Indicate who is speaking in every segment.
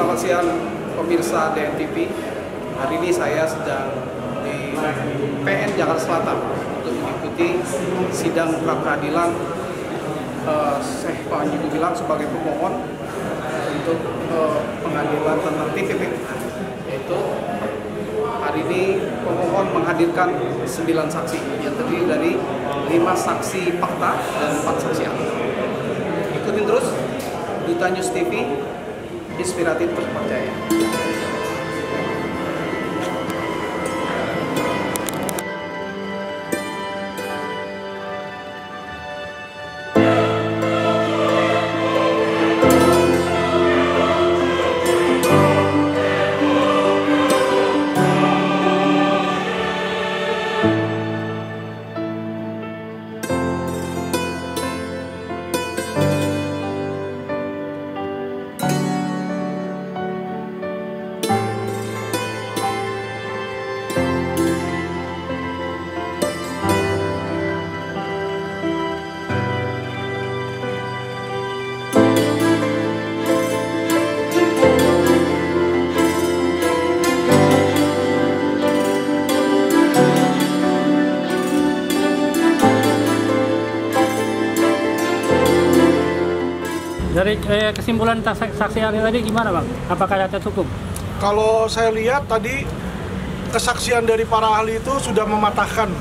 Speaker 1: Selamat siang pemirsa DNTV. Hari ini saya sedang di PN Jakarta Selatan untuk mengikuti sidang pra-peradilan Syekh Panji Gumilang sebagai pemohon untuk pengadilan tentang TPP. Yaitu hari ini pemohon menghadirkan 9 saksi yang terdiri dari 5 saksi fakta dan 4 saksi ahli. Ikutin terus Duta News TV, inspiratif terpercaya.
Speaker 2: Dari kesimpulan saksi ahli tadi gimana Bang? Apakah cacat hukum?
Speaker 3: Kalau saya lihat tadi kesaksian dari para ahli itu sudah mematahkan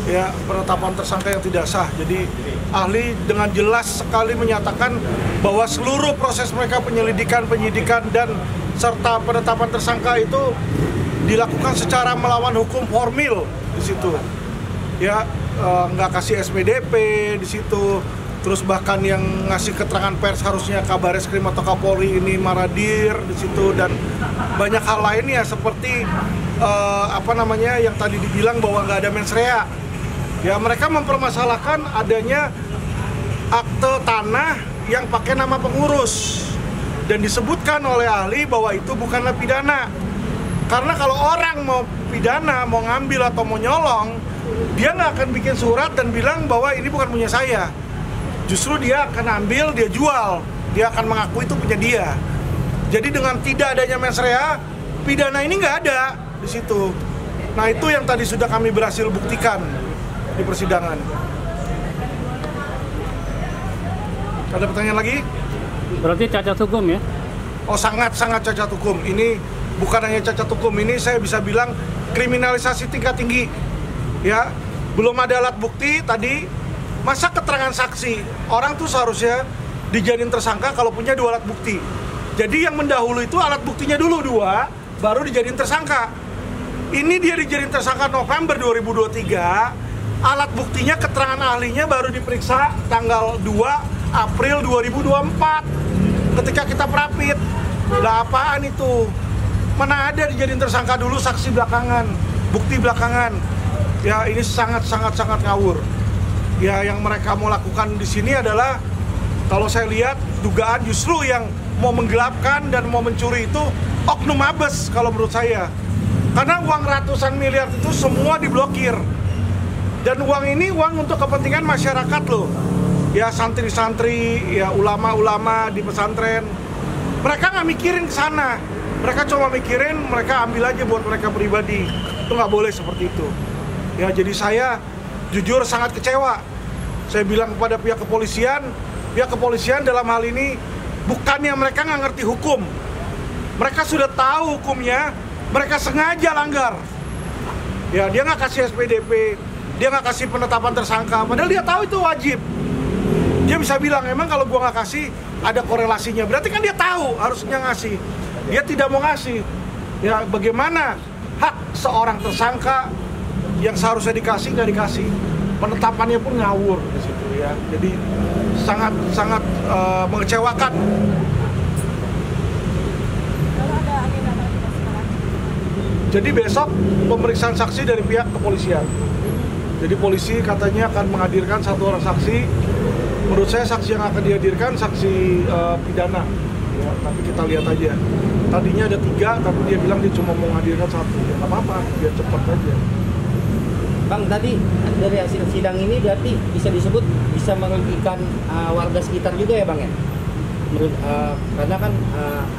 Speaker 3: ya penetapan tersangka yang tidak sah. Jadi ahli dengan jelas sekali menyatakan bahwa seluruh proses mereka penyelidikan, penyidikan dan serta penetapan tersangka itu dilakukan secara melawan hukum formil di situ. Ya nggak kasih SPDP di situ. Terus bahkan yang ngasih keterangan pers harusnya Kabareskrim atau Kapolri ini maradir di situ, dan banyak hal lainnya seperti yang tadi dibilang bahwa nggak ada mens rea. Ya mereka mempermasalahkan adanya akte tanah yang pakai nama pengurus dan disebutkan oleh ahli bahwa itu bukanlah pidana. Karena kalau orang mau pidana, mau ngambil atau mau nyolong, dia nggak akan bikin surat dan bilang bahwa ini bukan punya saya. Justru dia akan ambil, dia jual, dia akan mengaku itu punya dia. Jadi dengan tidak adanya mens rea, pidana ini nggak ada di situ. Nah itu yang tadi sudah kami berhasil buktikan di persidangan. Ada pertanyaan lagi?
Speaker 2: Berarti cacat hukum ya?
Speaker 3: Oh sangat-sangat cacat hukum. Ini bukan hanya cacat hukum, ini saya bisa bilang kriminalisasi tingkat tinggi. Ya, belum ada alat bukti tadi. Masa keterangan saksi, orang tuh seharusnya dijadiin tersangka kalau punya 2 alat bukti. Jadi yang mendahului itu alat buktinya dulu 2, baru dijadiin tersangka. Ini dia dijadiin tersangka November 2023, alat buktinya keterangan ahlinya baru diperiksa tanggal 2 April 2024 ketika kita prapit. Lah apaan itu? Mana ada dijadiin tersangka dulu, saksi belakangan, bukti belakangan. Ya ini sangat ngawur. Ya yang mereka mau lakukan di sini adalah, kalau saya lihat dugaan justru yang mau menggelapkan dan mau mencuri itu oknum Mabes kalau menurut saya. Karena uang ratusan miliar itu semua diblokir. Dan uang ini uang untuk kepentingan masyarakat loh. Ya santri-santri, ya ulama-ulama di pesantren. Mereka nggak mikirin ke sana. Mereka cuma mikirin mereka ambil aja buat mereka pribadi. Itu nggak boleh seperti itu. Ya jadi saya jujur sangat kecewa. Saya bilang kepada pihak kepolisian dalam hal ini bukannya mereka nggak ngerti hukum. Mereka sudah tahu hukumnya, mereka sengaja langgar. Ya dia nggak kasih SPDP, dia nggak kasih penetapan tersangka, padahal dia tahu itu wajib. Dia bisa bilang, emang kalau gua nggak kasih ada korelasinya, berarti kan dia tahu harusnya ngasih. Dia tidak mau ngasih. Ya bagaimana hak seorang tersangka yang seharusnya dikasih nggak dikasih, penetapannya pun ngawur di situ ya. Jadi sangat mengecewakan. Jadi besok pemeriksaan saksi dari pihak kepolisian. Jadi polisi katanya akan menghadirkan 1 orang saksi. Menurut saya saksi yang akan dihadirkan saksi pidana. Ya, tapi kita lihat aja. Tadinya ada 3, tapi dia bilang dia cuma mau menghadirkan 1. Ya nggak apa-apa, biar cepat aja.
Speaker 4: Bang, tadi dari hasil sidang ini berarti bisa disebut bisa merugikan warga sekitar juga ya Bang ya? Karena kan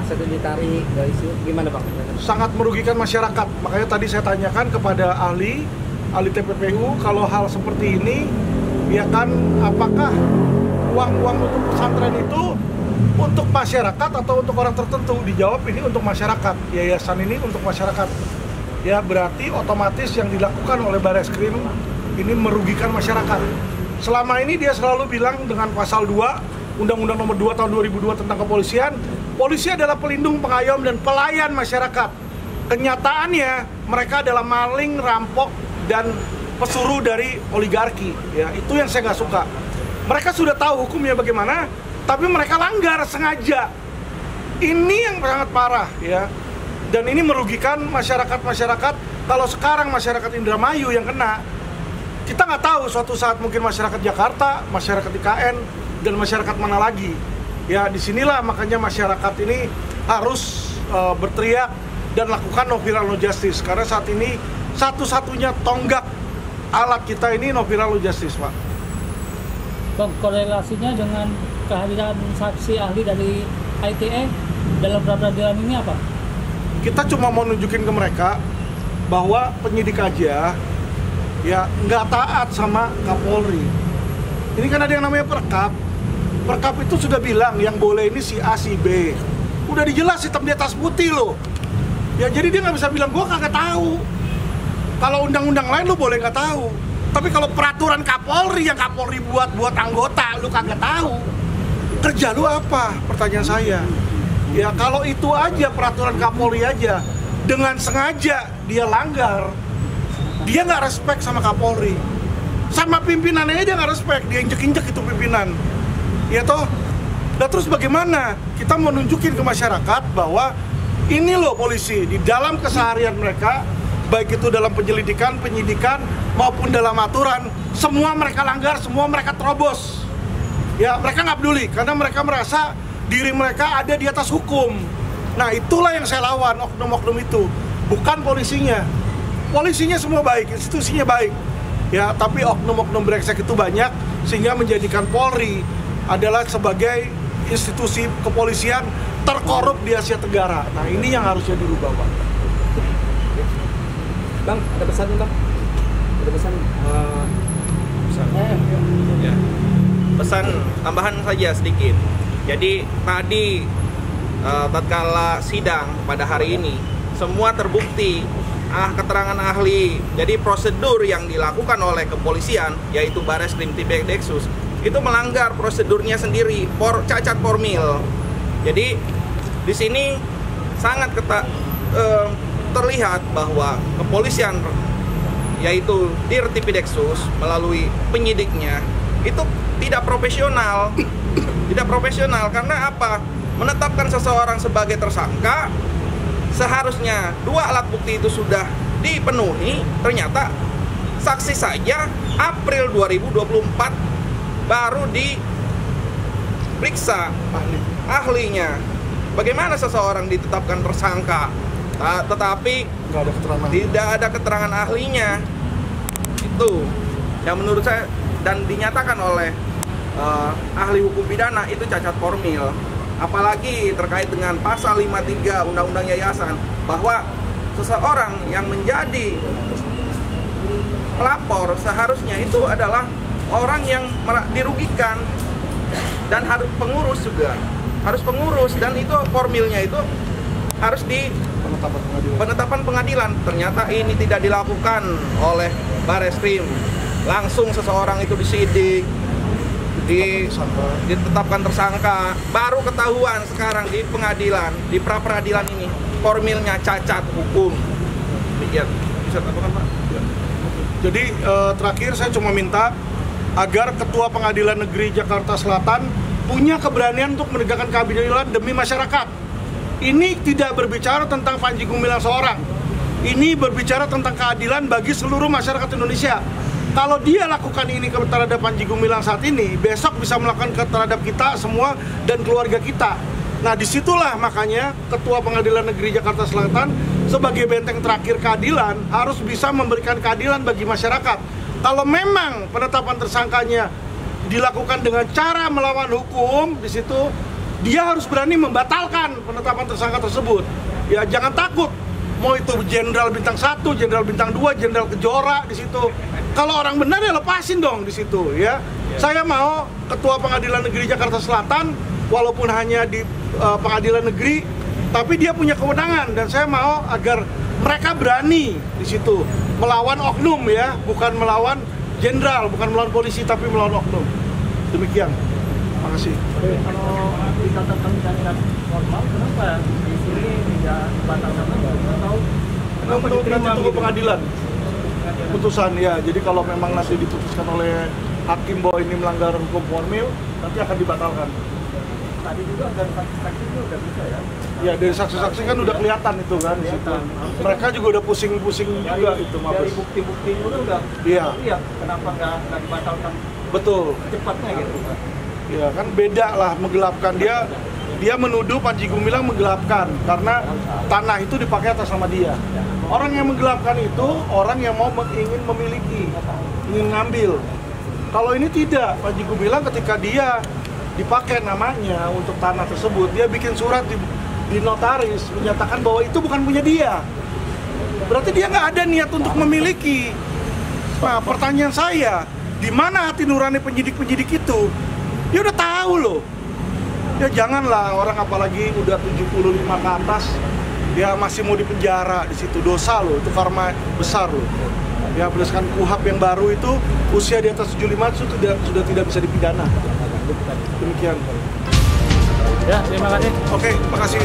Speaker 4: asetnya ditarik dari situ, gimana Bang?
Speaker 3: Sangat merugikan masyarakat. Makanya tadi saya tanyakan kepada ahli TPPU, kalau hal seperti ini, ya kan, apakah uang-uang untuk pesantren itu untuk masyarakat atau untuk orang tertentu? Dijawab ini untuk masyarakat, yayasan ini untuk masyarakat. Ya berarti otomatis yang dilakukan oleh Bareskrim ini merugikan masyarakat. Selama ini dia selalu bilang dengan pasal 2 Undang-Undang Nomor 2 Tahun 2002 tentang kepolisian, polisi adalah pelindung, pengayom, dan pelayan masyarakat. Kenyataannya mereka adalah maling, rampok, dan pesuruh dari oligarki. Ya, itu yang saya nggak suka. Mereka sudah tahu hukumnya bagaimana, tapi mereka langgar sengaja. Ini yang sangat parah, ya. Dan ini merugikan masyarakat. Kalau sekarang masyarakat Indramayu yang kena, kita nggak tahu suatu saat mungkin masyarakat Jakarta, masyarakat IKN, dan masyarakat mana lagi. Ya, disinilah makanya masyarakat ini harus berteriak dan lakukan no viral no justice. Karena saat ini satu-satunya tonggak alat kita ini no viral no justice, Pak.
Speaker 2: Bang, korelasinya dengan kehadiran saksi ahli dari ITE dalam pra-peradilan ini apa?
Speaker 3: Kita cuma mau nunjukin ke mereka bahwa penyidik aja ya nggak taat sama Kapolri. Ini kan ada yang namanya perkap. Perkap itu sudah bilang yang boleh ini si A, si B. Udah dijelas hitam di atas putih loh. Ya jadi dia nggak bisa bilang gua kagak tahu. Kalau undang-undang lain lu boleh nggak tahu. Tapi kalau peraturan Kapolri yang Kapolri buat anggota lu kagak tahu. Kerja lu apa? Pertanyaan saya. Ya kalau itu aja peraturan Kapolri aja dengan sengaja dia langgar, dia nggak respect sama Kapolri, sama pimpinannya dia nggak respect, dia injek-injek itu pimpinan, ya toh. Dan terus bagaimana kita mau nunjukin ke masyarakat bahwa ini loh polisi di dalam keseharian mereka, baik itu dalam penyelidikan, penyidikan maupun dalam aturan, semua mereka langgar, semua mereka terobos. Ya mereka nggak peduli karena mereka merasa diri mereka ada di atas hukum. Nah itulah yang saya lawan, oknum-oknum itu, bukan polisinya. Polisinya semua baik, institusinya baik, ya. Tapi oknum-oknum brengsek itu banyak sehingga menjadikan Polri adalah sebagai institusi kepolisian terkorup di Asia Tenggara. Nah ini yang harusnya dirubah, Pak.
Speaker 4: Bang, ada pesan nih, Bang? Ada pesan?
Speaker 5: Ya. Pesan tambahan saja sedikit. Jadi tadi tatkala sidang pada hari ini semua terbukti keterangan ahli. Jadi prosedur yang dilakukan oleh kepolisian yaitu Bareskrim Tipideksus itu melanggar prosedurnya sendiri, cacat formil. Jadi di sini sangat terlihat bahwa kepolisian yaitu Dir Tipideksus melalui penyidiknya itu tidak profesional. Tidak profesional karena apa? Menetapkan seseorang sebagai tersangka seharusnya 2 alat bukti itu sudah dipenuhi, ternyata saksi saja April 2024 baru diperiksa ahlinya. Bagaimana seseorang ditetapkan tersangka tetapi tidak ada keterangan ahlinya? Itu yang menurut saya dan dinyatakan oleh ahli hukum pidana itu cacat formil. Apalagi terkait dengan pasal 53 Undang-Undang Yayasan, bahwa seseorang yang menjadi pelapor seharusnya itu adalah orang yang dirugikan dan harus pengurus juga, harus pengurus, dan itu formilnya itu harus di penetapan pengadilan. Ternyata ini tidak dilakukan oleh Bareskrim. Langsung seseorang itu disidik, ditetapkan tersangka, baru ketahuan sekarang di pengadilan, di pra-peradilan ini formilnya cacat hukum. Demikian. Bisa tambahkan, Pak?
Speaker 3: Jadi terakhir saya cuma minta agar Ketua Pengadilan Negeri Jakarta Selatan punya keberanian untuk menegakkan keadilan demi masyarakat. Ini tidak berbicara tentang Panji Gumilang seorang. Ini berbicara tentang keadilan bagi seluruh masyarakat Indonesia. Kalau dia lakukan ini terhadap Panji Gumilang saat ini, besok bisa melakukan terhadap kita semua dan keluarga kita. Nah, disitulah makanya Ketua Pengadilan Negeri Jakarta Selatan sebagai benteng terakhir keadilan harus bisa memberikan keadilan bagi masyarakat. Kalau memang penetapan tersangkanya dilakukan dengan cara melawan hukum, di situ dia harus berani membatalkan penetapan tersangka tersebut. Ya jangan takut. Mau itu jenderal bintang 1, jenderal bintang 2, jenderal Kejora di situ. Kalau orang benar ya lepasin dong di situ ya. Saya mau Ketua Pengadilan Negeri Jakarta Selatan walaupun hanya di pengadilan negeri, tapi dia punya kewenangan dan saya mau agar mereka berani di situ melawan oknum ya, bukan melawan jenderal, bukan melawan polisi tapi melawan oknum. Demikian. Makasih.
Speaker 2: Kalau dikatakan tidak normal, kenapa di sini tidak batalkan atau kenapa diterima
Speaker 3: Nanti tunggu pengadilan putusan ya. Jadi kalau memang nanti diputuskan oleh hakim bahwa ini melanggar hukum formil, nanti akan dibatalkan.
Speaker 2: Tadi juga dari saksi-saksi itu udah bisa ya?
Speaker 3: Ya dari saksi-saksi kan udah kelihatan itu kan di situ. Mereka juga udah pusing-pusing juga itu
Speaker 2: Dari
Speaker 3: Mabes.
Speaker 2: bukti-bukti itu udah
Speaker 3: Iya.
Speaker 2: lihat kenapa nggak dibatalkan
Speaker 3: Betul.
Speaker 2: cepatnya gitu?
Speaker 3: Ya kan beda lah menggelapkan. Dia menuduh Panji Gumilang menggelapkan karena tanah itu dipakai atas nama dia. Orang yang menggelapkan itu orang yang ingin memiliki, ingin ngambil. Kalau ini tidak, Panji Gumilang ketika dia dipakai namanya untuk tanah tersebut, dia bikin surat di notaris menyatakan bahwa itu bukan punya dia. Berarti dia nggak ada niat untuk memiliki. Nah, pertanyaan saya, di mana hati nurani penyidik-penyidik itu? Dia udah tahu loh. Ya janganlah orang apalagi udah 75 ke atas, dia masih mau dipenjara di situ, dosa loh, itu karma besar loh. Ya berdasarkan KUHP yang baru itu usia di atas 75 itu sudah tidak bisa dipidana. Demikian.
Speaker 2: Ya, terima kasih.
Speaker 3: Oke, makasih.